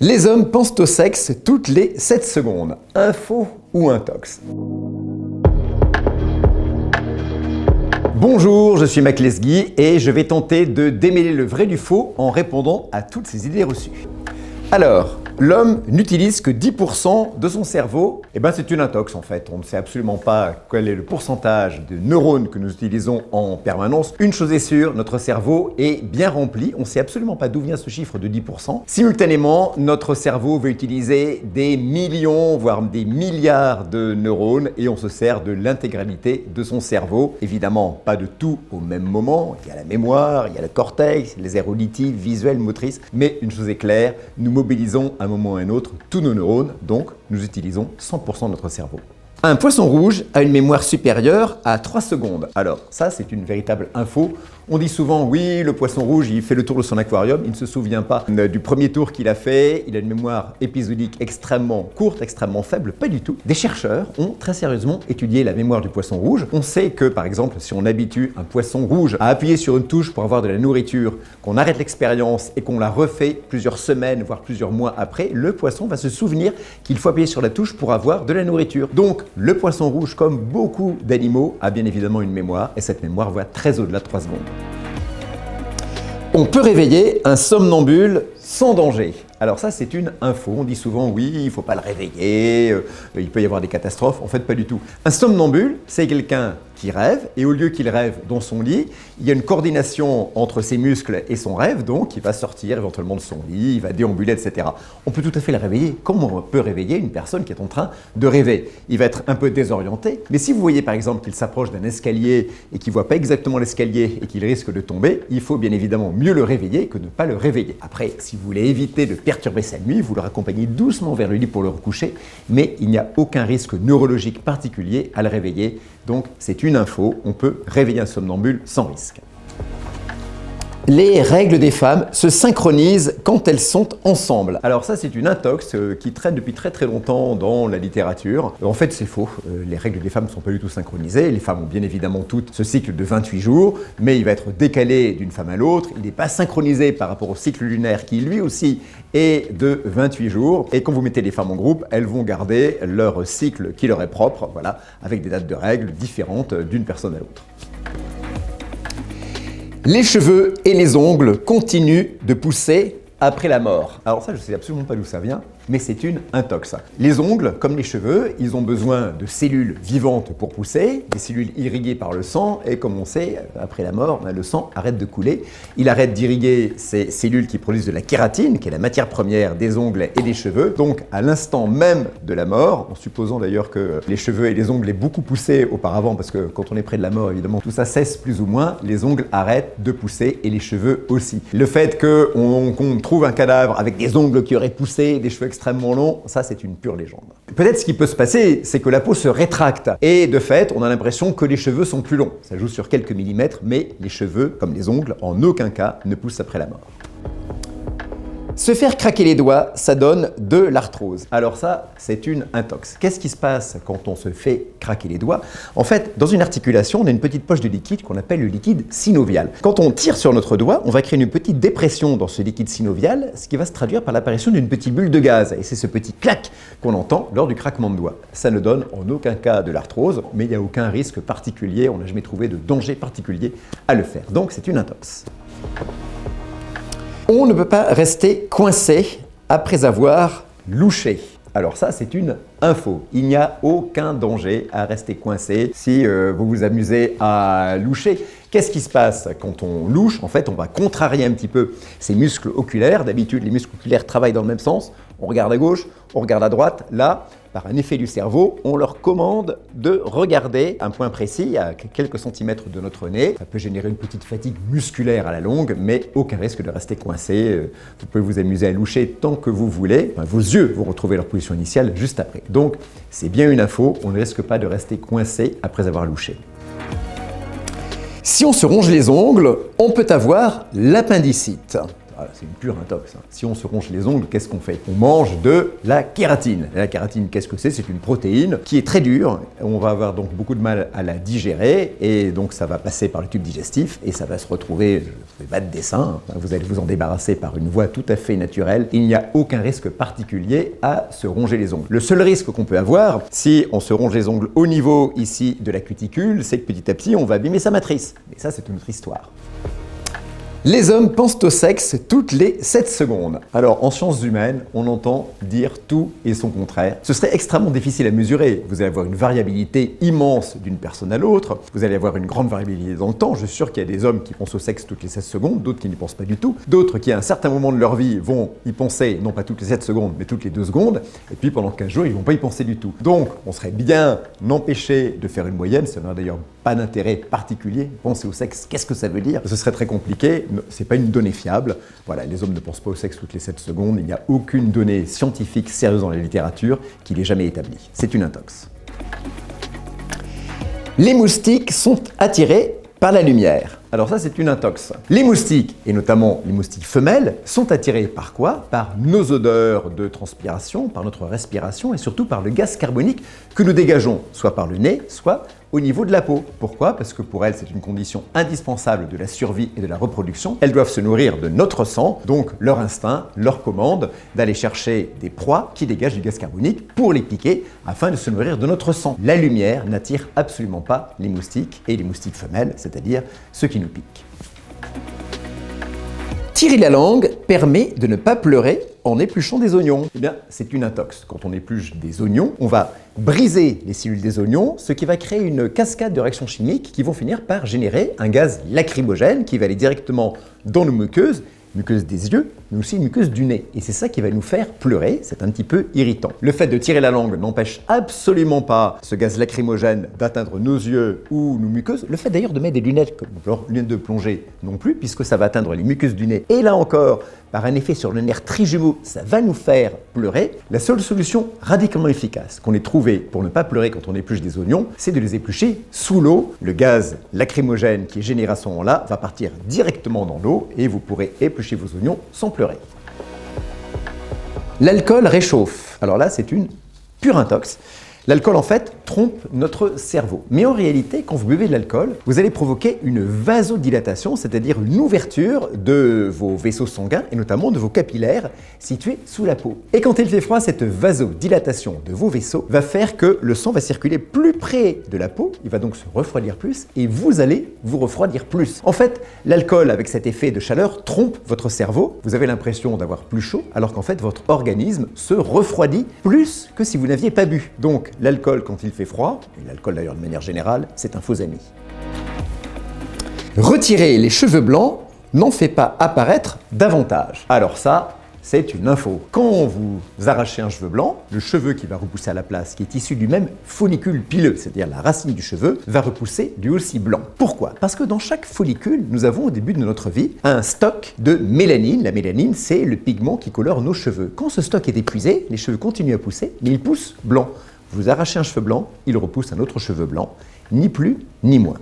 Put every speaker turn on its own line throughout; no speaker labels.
Les hommes pensent au sexe toutes les 7 secondes. Info ou intox? Bonjour, je suis Mac Lesguy et je vais tenter de démêler le vrai du faux en répondant à toutes ces idées reçues. Alors, l'homme n'utilise que 10% de son cerveau. C'est une intox en fait. On ne sait absolument pas quel est le pourcentage de neurones que nous utilisons en permanence. Une chose est sûre, notre cerveau est bien rempli. On ne sait absolument pas d'où vient ce chiffre de 10%. Simultanément, notre cerveau va utiliser des millions, voire des milliards de neurones et on se sert de l'intégralité de son cerveau. Évidemment, pas de tout au même moment. Il y a la mémoire, il y a le cortex, les aires auditives, visuelles, motrices. Mais une chose est claire, nous mobilisons à un moment ou à un autre tous nos neurones, donc nous utilisons 100% de notre cerveau. Un poisson rouge a une mémoire supérieure à 3 secondes. Alors ça, c'est une véritable info. On dit souvent, oui, le poisson rouge, il fait le tour de son aquarium, il ne se souvient pas du premier tour qu'il a fait, il a une mémoire épisodique extrêmement courte, extrêmement faible, pas du tout. Des chercheurs ont très sérieusement étudié la mémoire du poisson rouge. On sait que, par exemple, si on habitue un poisson rouge à appuyer sur une touche pour avoir de la nourriture, qu'on arrête l'expérience et qu'on la refait plusieurs semaines, voire plusieurs mois après, le poisson va se souvenir qu'il faut appuyer sur la touche pour avoir de la nourriture. Donc, le poisson rouge, comme beaucoup d'animaux, a bien évidemment une mémoire et cette mémoire va très au-delà de 3 secondes. On peut réveiller un somnambule sans danger. Alors ça, c'est une info. On dit souvent, oui, il ne faut pas le réveiller, il peut y avoir des catastrophes. En fait, pas du tout. Un somnambule, c'est quelqu'un qui rêve et au lieu qu'il rêve dans son lit, il y a une coordination entre ses muscles et son rêve, donc il va sortir éventuellement de son lit, il va déambuler, etc. On peut tout à fait le réveiller, comme on peut réveiller une personne qui est en train de rêver. Il va être un peu désorienté, mais si vous voyez par exemple qu'il s'approche d'un escalier et qu'il ne voit pas exactement l'escalier et qu'il risque de tomber, il faut bien évidemment mieux le réveiller que ne pas le réveiller. Après, si vous voulez éviter de perturber sa nuit, vous le raccompagnez doucement vers le lit pour le recoucher, mais il n'y a aucun risque neurologique particulier à le réveiller. Donc c'est une info, on peut réveiller un somnambule sans risque. Les règles des femmes se synchronisent quand elles sont ensemble. Alors ça, c'est une intox qui traîne depuis très très longtemps dans la littérature. En fait, c'est faux. Les règles des femmes ne sont pas du tout synchronisées. Les femmes ont bien évidemment toutes ce cycle de 28 jours, mais il va être décalé d'une femme à l'autre. Il n'est pas synchronisé par rapport au cycle lunaire qui, lui aussi, est de 28 jours. Et quand vous mettez les femmes en groupe, elles vont garder leur cycle qui leur est propre, voilà, avec des dates de règles différentes d'une personne à l'autre. Les cheveux et les ongles continuent de pousser après la mort. Alors ça, je ne sais absolument pas d'où ça vient, mais c'est une intox. Les ongles, comme les cheveux, ils ont besoin de cellules vivantes pour pousser, des cellules irriguées par le sang, et comme on sait, après la mort, le sang arrête de couler. Il arrête d'irriguer ces cellules qui produisent de la kératine, qui est la matière première des ongles et des cheveux. Donc, à l'instant même de la mort, en supposant d'ailleurs que les cheveux et les ongles aient beaucoup poussé auparavant, parce que quand on est près de la mort, évidemment, tout ça cesse plus ou moins, les ongles arrêtent de pousser et les cheveux aussi. Le fait qu'on trouve un cadavre avec des ongles qui auraient poussé, des cheveux extrêmement long, ça c'est une pure légende. Peut-être ce qui peut se passer, c'est que la peau se rétracte et de fait, on a l'impression que les cheveux sont plus longs. Ça joue sur quelques millimètres, mais les cheveux, comme les ongles, en aucun cas ne poussent après la mort. Se faire craquer les doigts, ça donne de l'arthrose. Alors ça, c'est une intox. Qu'est-ce qui se passe quand on se fait craquer les doigts? En fait, dans une articulation, on a une petite poche de liquide qu'on appelle le liquide synovial. Quand on tire sur notre doigt, on va créer une petite dépression dans ce liquide synovial, ce qui va se traduire par l'apparition d'une petite bulle de gaz. Et c'est ce petit clac qu'on entend lors du craquement de doigt. Ça ne donne en aucun cas de l'arthrose, mais il n'y a aucun risque particulier, on n'a jamais trouvé de danger particulier à le faire. Donc c'est une intox. On ne peut pas rester coincé après avoir louché. Alors ça, c'est une info. Il n'y a aucun danger à rester coincé si vous vous amusez à loucher. Qu'est-ce qui se passe quand on louche? En fait, on va contrarier un petit peu ces muscles oculaires. D'habitude, les muscles oculaires travaillent dans le même sens. On regarde à gauche, on regarde à droite. Là, par un effet du cerveau, on leur commande de regarder un point précis à quelques centimètres de notre nez. Ça peut générer une petite fatigue musculaire à la longue, mais aucun risque de rester coincé. Vous pouvez vous amuser à loucher tant que vous voulez. Vos yeux vont retrouver leur position initiale juste après. Donc, c'est bien une info, on ne risque pas de rester coincé après avoir louché. Si on se ronge les ongles, on peut avoir l'appendicite. Voilà, c'est une pure intox. Si on se ronge les ongles, qu'est-ce qu'on fait? On mange de la kératine. Et la kératine, qu'est-ce que c'est? C'est une protéine qui est très dure. On va avoir donc beaucoup de mal à la digérer et donc ça va passer par le tube digestif et ça va se retrouver, je ne fais pas de dessin, vous allez vous en débarrasser par une voie tout à fait naturelle. Il n'y a aucun risque particulier à se ronger les ongles. Le seul risque qu'on peut avoir si on se ronge les ongles au niveau ici de la cuticule, c'est que petit à petit on va abîmer sa matrice. Mais ça, c'est une autre histoire. Les hommes pensent au sexe toutes les 7 secondes. Alors, en sciences humaines, on entend dire tout et son contraire. Ce serait extrêmement difficile à mesurer. Vous allez avoir une variabilité immense d'une personne à l'autre. Vous allez avoir une grande variabilité dans le temps. Je suis sûr qu'il y a des hommes qui pensent au sexe toutes les 16 secondes, d'autres qui n'y pensent pas du tout. D'autres qui, à un certain moment de leur vie, vont y penser, non pas toutes les 7 secondes, mais toutes les 2 secondes. Et puis, pendant 15 jours, ils ne vont pas y penser du tout. Donc, on serait bien empêché de faire une moyenne. Ça n'a d'ailleurs pas d'intérêt particulier. Penser au sexe, qu'est-ce que ça veut dire? Ce serait très compliqué. C'est pas une donnée fiable. Voilà, les hommes ne pensent pas au sexe toutes les 7 secondes. Il n'y a aucune donnée scientifique sérieuse dans la littérature qui l'ait jamais établie. C'est une intox. Les moustiques sont attirés par la lumière. Alors ça, c'est une intox. Les moustiques, et notamment les moustiques femelles, sont attirés par quoi? Par nos odeurs de transpiration, par notre respiration et surtout par le gaz carbonique que nous dégageons, soit par le nez, soit au niveau de la peau. Pourquoi? Parce que pour elles, c'est une condition indispensable de la survie et de la reproduction. Elles doivent se nourrir de notre sang, donc leur instinct leur commande d'aller chercher des proies qui dégagent du gaz carbonique pour les piquer afin de se nourrir de notre sang. La lumière n'attire absolument pas les moustiques et les moustiques femelles, c'est-à-dire ceux qui nous piquent. Tirer la langue permet de ne pas pleurer en épluchant des oignons. Eh bien, c'est une intox. Quand on épluche des oignons, on va briser les cellules des oignons, ce qui va créer une cascade de réactions chimiques qui vont finir par générer un gaz lacrymogène qui va aller directement dans nos muqueuses des yeux, mais aussi une muqueuse du nez. Et c'est ça qui va nous faire pleurer, c'est un petit peu irritant. Le fait de tirer la langue n'empêche absolument pas ce gaz lacrymogène d'atteindre nos yeux ou nos muqueuses. Le fait d'ailleurs de mettre des lunettes, comme lunettes de plongée non plus, puisque ça va atteindre les muqueuses du nez. Et là encore, par un effet sur le nerf trijumeau, ça va nous faire pleurer. La seule solution radicalement efficace qu'on ait trouvée pour ne pas pleurer quand on épluche des oignons, c'est de les éplucher sous l'eau. Le gaz lacrymogène qui est généré à ce moment-là va partir directement dans l'eau et vous pourrez éplucher vos oignons sans pleurer. L'alcool réchauffe. Alors là, c'est une pure intox. L'alcool, en fait, trompe notre cerveau. Mais en réalité, quand vous buvez de l'alcool, vous allez provoquer une vasodilatation, c'est-à-dire une ouverture de vos vaisseaux sanguins et notamment de vos capillaires situés sous la peau. Et quand il fait froid, cette vasodilatation de vos vaisseaux va faire que le sang va circuler plus près de la peau, il va donc se refroidir plus et vous allez vous refroidir plus. En fait, l'alcool, avec cet effet de chaleur, trompe votre cerveau. Vous avez l'impression d'avoir plus chaud, alors qu'en fait, votre organisme se refroidit plus que si vous n'aviez pas bu. Donc, l'alcool, quand il fait froid, et l'alcool d'ailleurs de manière générale, c'est un faux ami. Retirer les cheveux blancs n'en fait pas apparaître davantage. Alors ça, c'est une info. Quand vous arrachez un cheveu blanc, le cheveu qui va repousser à la place, qui est issu du même follicule pileux, c'est-à-dire la racine du cheveu, va repousser lui aussi blanc. Pourquoi? Parce que dans chaque follicule, nous avons au début de notre vie un stock de mélanine. La mélanine, c'est le pigment qui colore nos cheveux. Quand ce stock est épuisé, les cheveux continuent à pousser, mais ils poussent blancs. Vous arrachez un cheveu blanc, il repousse un autre cheveu blanc, ni plus ni moins.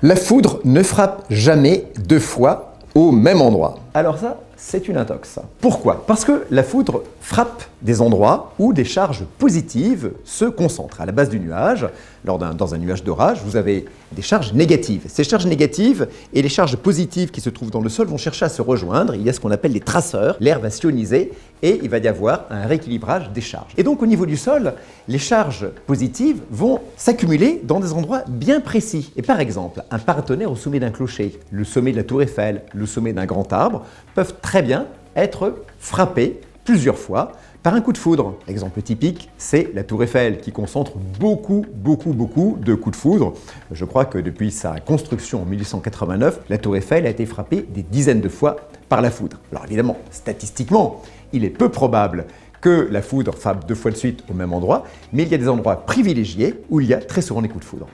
La foudre ne frappe jamais 2 fois au même endroit. Alors ça, c'est une intox. Pourquoi? Parce que la foudre frappe des endroits où des charges positives se concentrent. À la base du nuage, dans un nuage d'orage, vous avez des charges négatives. Ces charges négatives et les charges positives qui se trouvent dans le sol vont chercher à se rejoindre. Il y a ce qu'on appelle les traceurs. L'air va s'ioniser et il va y avoir un rééquilibrage des charges. Et donc au niveau du sol, les charges positives vont s'accumuler dans des endroits bien précis. Et par exemple, un paratonnerre au sommet d'un clocher, le sommet de la tour Eiffel, le sommet d'un grand arbre, peuvent très bien être frappés plusieurs fois par un coup de foudre. L'exemple typique, c'est la tour Eiffel qui concentre beaucoup de coups de foudre. Je crois que depuis sa construction en 1889, la tour Eiffel a été frappée des dizaines de fois par la foudre. Alors évidemment, statistiquement, il est peu probable que la foudre frappe 2 fois de suite au même endroit, mais il y a des endroits privilégiés où il y a très souvent des coups de foudre.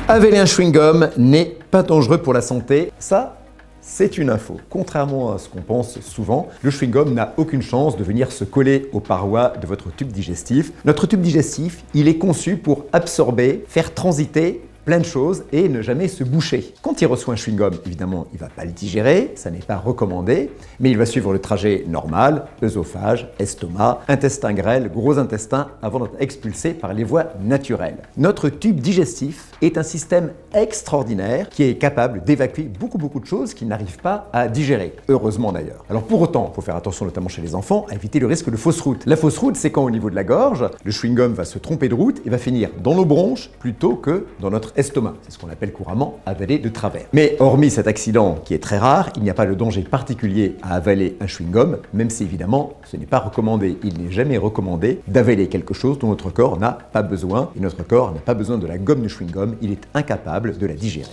Avaler un chewing-gum n'est pas dangereux pour la santé, ça, c'est une info. Contrairement à ce qu'on pense souvent, le chewing-gum n'a aucune chance de venir se coller aux parois de votre tube digestif. Notre tube digestif, il est conçu pour absorber, faire transiter plein de choses et ne jamais se boucher. Quand il reçoit un chewing-gum, évidemment, il ne va pas le digérer, ça n'est pas recommandé, mais il va suivre le trajet normal, œsophage, estomac, intestin grêle, gros intestin, avant d'être expulsé par les voies naturelles. Notre tube digestif est un système extraordinaire qui est capable d'évacuer beaucoup de choses qu'il n'arrive pas à digérer. Heureusement d'ailleurs. Alors pour autant, il faut faire attention notamment chez les enfants à éviter le risque de fausse route. La fausse route, c'est quand au niveau de la gorge, le chewing-gum va se tromper de route et va finir dans nos bronches plutôt que dans notre estomac. C'est ce qu'on appelle couramment avaler de travers. Mais hormis cet accident qui est très rare, il n'y a pas de danger particulier à avaler un chewing-gum, même si évidemment ce n'est pas recommandé. Il n'est jamais recommandé d'avaler quelque chose dont notre corps n'a pas besoin. Et notre corps n'a pas besoin de la gomme de chewing-gum, il est incapable de la digérer.